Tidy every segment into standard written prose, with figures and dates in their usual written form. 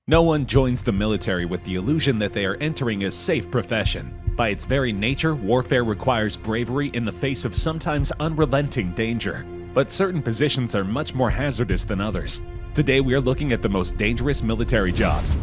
No one joins the military with the illusion that they are entering a safe profession. By its very nature, warfare requires bravery in the face of sometimes unrelenting danger. But certain positions are much more hazardous than others. Today we are looking at the most dangerous military jobs.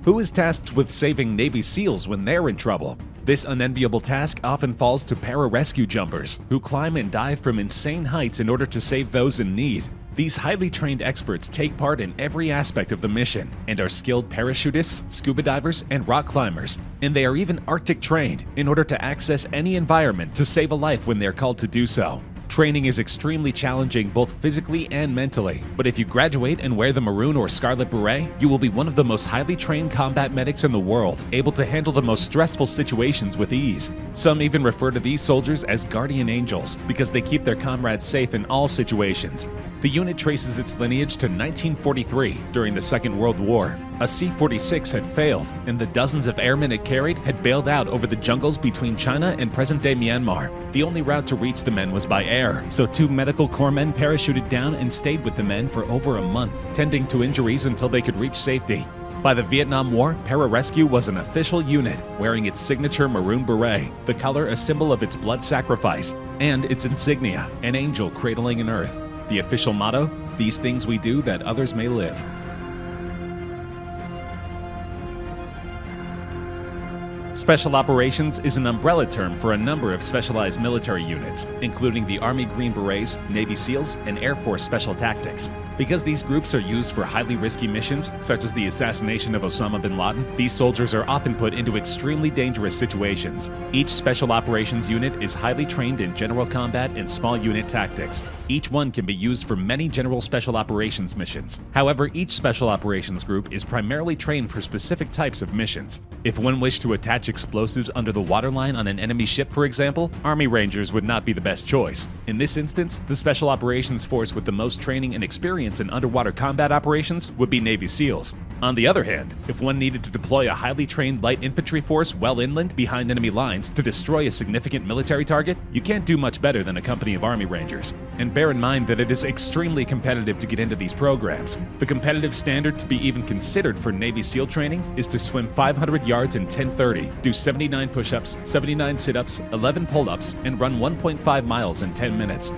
Who is tasked with saving Navy SEALs when they're in trouble? This unenviable task often falls to pararescue jumpers, who climb and dive from insane heights in order to save those in need. These highly trained experts take part in every aspect of the mission and are skilled parachutists, scuba divers, and rock climbers. And they are even Arctic trained in order to access any environment to save a life when they're called to do so. Training is extremely challenging both physically and mentally, but if you graduate and wear the maroon or scarlet beret, you will be one of the most highly trained combat medics in the world, able to handle the most stressful situations with ease. Some even refer to these soldiers as guardian angels because they keep their comrades safe in all situations. The unit traces its lineage to 1943 during the Second World War. A C-46 had failed, and the dozens of airmen it carried had bailed out over the jungles between China and present-day Myanmar. The only route to reach the men was by air, so 2 medical corps men parachuted down and stayed with the men for over a month, tending to injuries until they could reach safety. By the Vietnam War, pararescue was an official unit, wearing its signature maroon beret, the color a symbol of its blood sacrifice, and its insignia, an angel cradling an earth. The official motto, "These things we do that others may live." Special Operations is an umbrella term for a number of specialized military units, including the Army Green Berets, Navy SEALs, and Air Force Special Tactics. Because these groups are used for highly risky missions, such as the assassination of Osama bin Laden, these soldiers are often put into extremely dangerous situations. Each Special Operations unit is highly trained in general combat and small unit tactics. Each one can be used for many general Special Operations missions. However, each Special Operations group is primarily trained for specific types of missions. If one wished to attach explosives under the waterline on an enemy ship, for example, Army Rangers would not be the best choice. In this instance, the Special Operations force with the most training and experience in underwater combat operations would be Navy SEALs. On the other hand, if one needed to deploy a highly trained light infantry force well inland behind enemy lines to destroy a significant military target, you can't do much better than a company of Army Rangers. And bear in mind that it is extremely competitive to get into these programs. The competitive standard to be even considered for Navy SEAL training is to swim 500 yards in 10:30, do 79 push-ups, 79 sit-ups, 11 pull-ups, and run 1.5 miles in 10 minutes.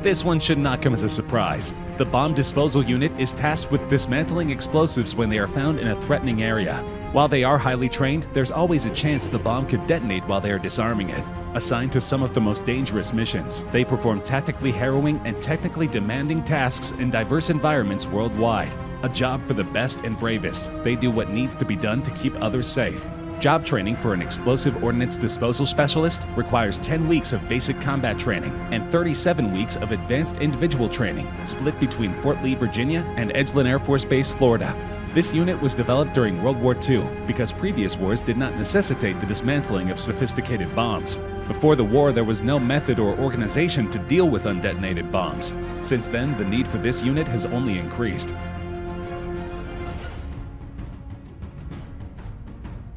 This one should not come as a surprise. The Bomb Disposal Unit is tasked with dismantling explosives when they are found in a threatening area. While they are highly trained, there's always a chance the bomb could detonate while they are disarming it. Assigned to some of the most dangerous missions, they perform tactically harrowing and technically demanding tasks in diverse environments worldwide. A job for the best and bravest. They do what needs to be done to keep others safe. Job training for an explosive ordnance disposal specialist requires 10 weeks of basic combat training and 37 weeks of advanced individual training, split between Fort Lee, Virginia and Edgeland Air Force Base, Florida. This unit was developed during World War II because previous wars did not necessitate the dismantling of sophisticated bombs. Before the war, there was no method or organization to deal with undetonated bombs. Since then, the need for this unit has only increased.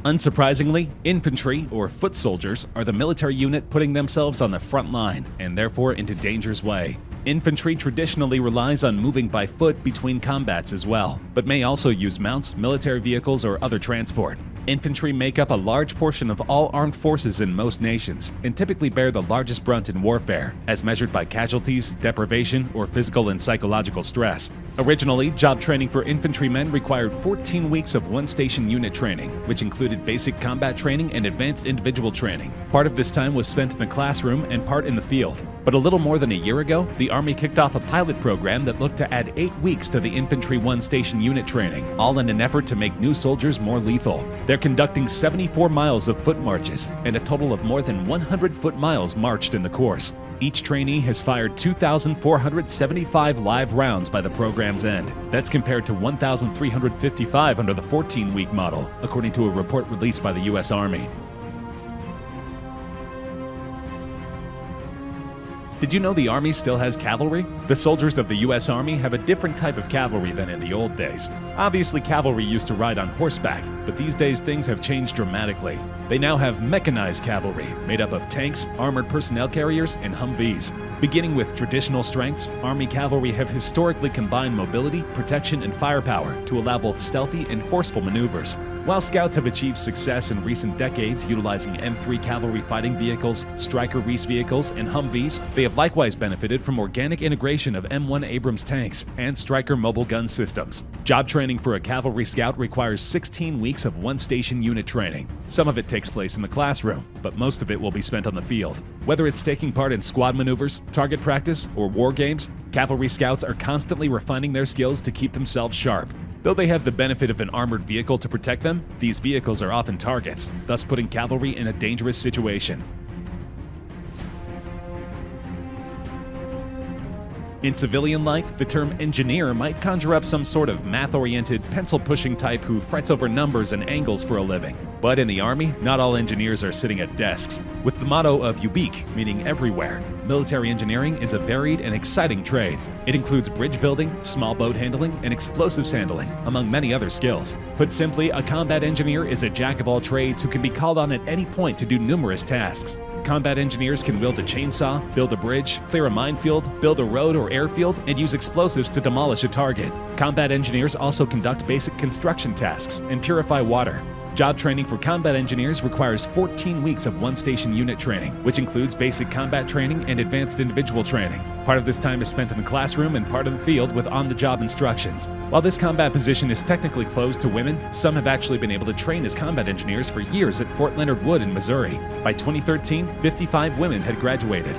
Unsurprisingly, infantry, or foot soldiers, are the military unit putting themselves on the front line, and therefore into danger's way. Infantry traditionally relies on moving by foot between combats as well, but may also use mounts, military vehicles, or other transport. Infantry make up a large portion of all armed forces in most nations, and typically bear the largest brunt in warfare, as measured by casualties, deprivation, or physical and psychological stress. Originally, job training for infantrymen required 14 weeks of one-station unit training, which included basic combat training and advanced individual training. Part of this time was spent in the classroom and part in the field. But a little more than a year ago, the Army kicked off a pilot program that looked to add 8 weeks to the infantry one-station unit training, all in an effort to make new soldiers more lethal. They're conducting 74 miles of foot marches, and a total of more than 100 foot miles marched in the course. Each trainee has fired 2,475 live rounds by the program's end. That's compared to 1,355 under the 14-week model, according to a report released by the U.S. Army. Did you know the Army still has cavalry? The soldiers of the US Army have a different type of cavalry than in the old days. Obviously, cavalry used to ride on horseback, but these days things have changed dramatically. They now have mechanized cavalry, made up of tanks, armored personnel carriers, and Humvees. Beginning with traditional strengths, Army cavalry have historically combined mobility, protection, and firepower to allow both stealthy and forceful maneuvers. While Scouts have achieved success in recent decades utilizing M3 cavalry fighting vehicles, Stryker Reese vehicles, and Humvees, they have likewise benefited from organic integration of M1 Abrams tanks and Stryker mobile gun systems. Job training for a cavalry scout requires 16 weeks of one-station unit training. Some of it takes place in the classroom, but most of it will be spent on the field. Whether it's taking part in squad maneuvers, target practice, or war games, cavalry scouts are constantly refining their skills to keep themselves sharp. Though they have the benefit of an armored vehicle to protect them, these vehicles are often targets, thus putting cavalry in a dangerous situation. In civilian life, the term engineer might conjure up some sort of math-oriented, pencil-pushing type who frets over numbers and angles for a living. But in the Army, not all engineers are sitting at desks. With the motto of UBEAK, meaning everywhere, military engineering is a varied and exciting trade. It includes bridge building, small boat handling, and explosives handling, among many other skills. Put simply, a combat engineer is a jack of all trades who can be called on at any point to do numerous tasks. Combat engineers can wield a chainsaw, build a bridge, clear a minefield, build a road or airfield, and use explosives to demolish a target. Combat engineers also conduct basic construction tasks and purify water. Job training for combat engineers requires 14 weeks of one-station unit training, which includes basic combat training and advanced individual training. Part of this time is spent in the classroom and part in the field with on-the-job instructions. While this combat position is technically closed to women, some have actually been able to train as combat engineers for years at Fort Leonard Wood in Missouri. By 2013, 55 women had graduated.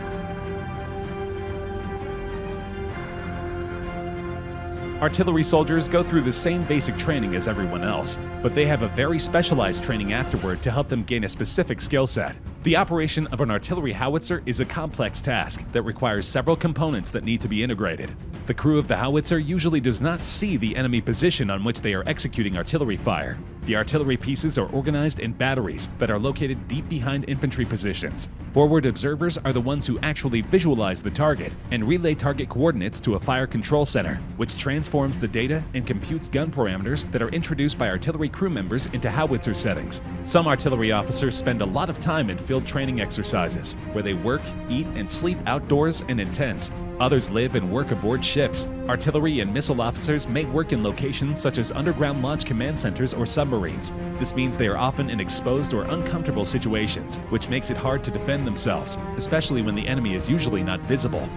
Artillery soldiers go through the same basic training as everyone else, but they have a very specialized training afterward to help them gain a specific skill set. The operation of an artillery howitzer is a complex task that requires several components that need to be integrated. The crew of the howitzer usually does not see the enemy position on which they are executing artillery fire. The artillery pieces are organized in batteries that are located deep behind infantry positions. Forward observers are the ones who actually visualize the target and relay target coordinates to a fire control center, which transforms the data and computes gun parameters that are introduced by artillery crew members into howitzer settings. Some artillery officers spend a lot of time in field training exercises, where they work, eat, and sleep outdoors and in tents. Others live and work aboard ships. Artillery and missile officers may work in locations such as underground launch command centers or submarines. This means they are often in exposed or uncomfortable situations, which makes it hard to defend themselves, especially when the enemy is usually not visible.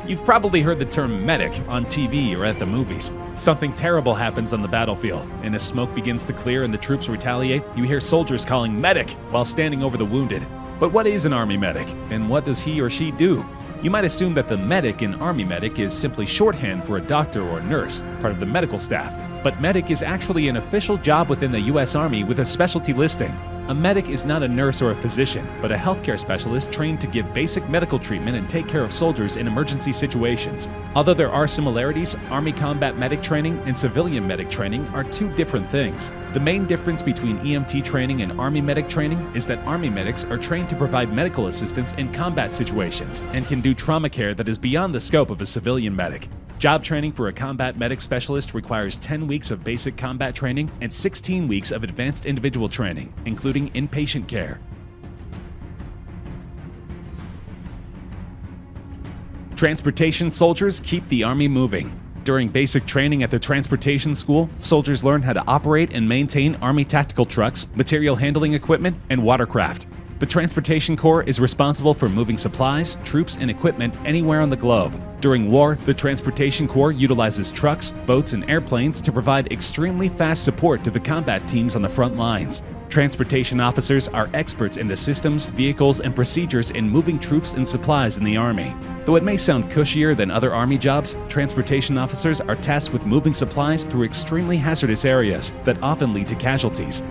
You've probably heard the term medic on TV or at the movies. Something terrible happens on the battlefield, and as smoke begins to clear and the troops retaliate, you hear soldiers calling "medic" while standing over the wounded. But what is an Army medic, and what does he or she do? You might assume that the medic in Army medic is simply shorthand for a doctor or nurse, part of the medical staff. But medic is actually an official job within the US Army with a specialty listing. A medic is not a nurse or a physician, but a healthcare specialist trained to give basic medical treatment and take care of soldiers in emergency situations. Although there are similarities, Army combat medic training and civilian medic training are two different things. The main difference between EMT training and Army medic training is that Army medics are trained to provide medical assistance in combat situations and can do trauma care that is beyond the scope of a civilian medic. Job training for a combat medic specialist requires 10 weeks of basic combat training and 16 weeks of advanced individual training, including inpatient care. Transportation soldiers keep the Army moving. During basic training at the transportation school, soldiers learn how to operate and maintain Army tactical trucks, material handling equipment, and watercraft. The Transportation Corps is responsible for moving supplies, troops, and equipment anywhere on the globe. During war, the Transportation Corps utilizes trucks, boats, and airplanes to provide extremely fast support to the combat teams on the front lines. Transportation officers are experts in the systems, vehicles, and procedures in moving troops and supplies in the Army. Though it may sound cushier than other Army jobs, transportation officers are tasked with moving supplies through extremely hazardous areas that often lead to casualties.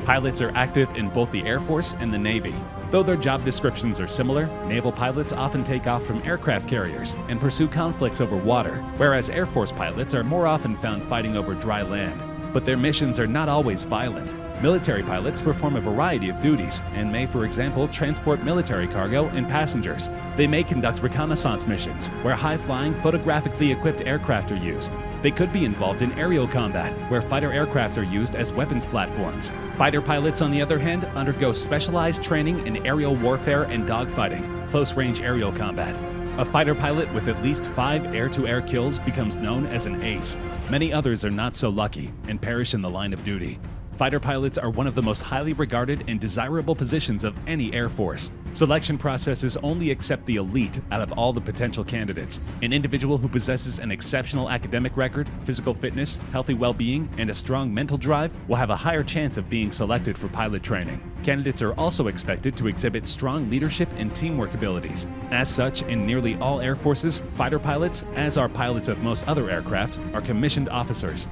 Pilots are active in both the Air Force and the Navy. Though their job descriptions are similar, naval pilots often take off from aircraft carriers and pursue conflicts over water, whereas Air Force pilots are more often found fighting over dry land. but their missions are not always violent. Military pilots perform a variety of duties and may, for example, transport military cargo and passengers. They may conduct reconnaissance missions, where high-flying, photographically equipped aircraft are used. They could be involved in aerial combat, where fighter aircraft are used as weapons platforms. Fighter pilots, on the other hand, undergo specialized training in aerial warfare and dogfighting, close-range aerial combat. A fighter pilot with at least 5 air-to-air kills becomes known as an ace. Many others are not so lucky and perish in the line of duty. Fighter pilots are one of the most highly regarded and desirable positions of any Air Force. Selection processes only accept the elite out of all the potential candidates. An individual who possesses an exceptional academic record, physical fitness, healthy well-being, and a strong mental drive will have a higher chance of being selected for pilot training. Candidates are also expected to exhibit strong leadership and teamwork abilities. As such, in nearly all Air Forces, fighter pilots, as are pilots of most other aircraft, are commissioned officers.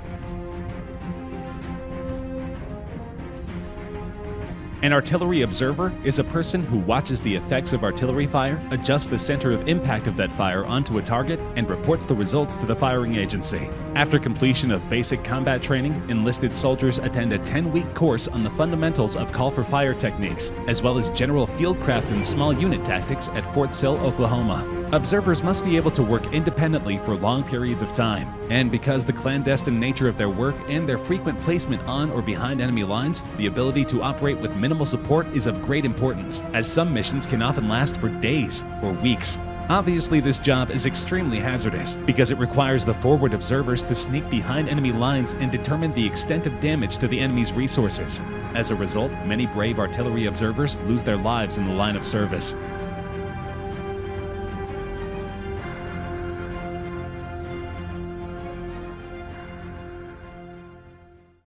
An artillery observer is a person who watches the effects of artillery fire, adjusts the center of impact of that fire onto a target, and reports the results to the firing agency. After completion of basic combat training, enlisted soldiers attend a 10-week course on the fundamentals of call-for-fire techniques, as well as general fieldcraft and small unit tactics at Fort Sill, Oklahoma. Observers must be able to work independently for long periods of time, and because the clandestine nature of their work and their frequent placement on or behind enemy lines, the ability to operate with minimal support is of great importance, as some missions can often last for days or weeks. Obviously, this job is extremely hazardous because it requires the forward observers to sneak behind enemy lines and determine the extent of damage to the enemy's resources. As a result, many brave artillery observers lose their lives in the line of service.